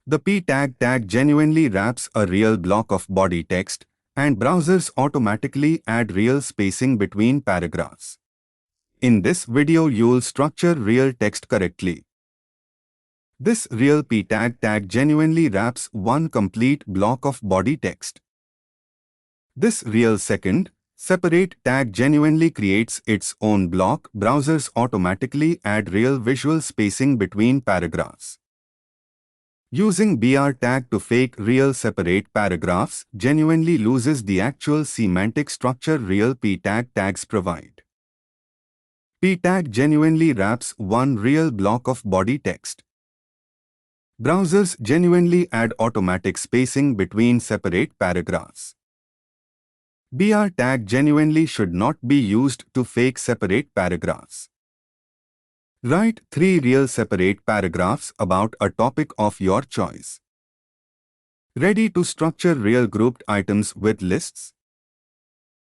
The p tag genuinely wraps a real block of body text, and browsers automatically add real spacing between paragraphs. In this video you'll structure real text correctly. This real p tag genuinely wraps one complete block of body text. This real second, separate tag genuinely creates its own block. Browsers automatically add real visual spacing between paragraphs. Using br tag to fake real separate paragraphs genuinely loses the actual semantic structure real p tags provide. P tag genuinely wraps one real block of body text. Browsers genuinely add automatic spacing between separate paragraphs. Br tag genuinely should not be used to fake separate paragraphs. Write 3 real separate paragraphs about a topic of your choice. Ready to structure real grouped items with lists?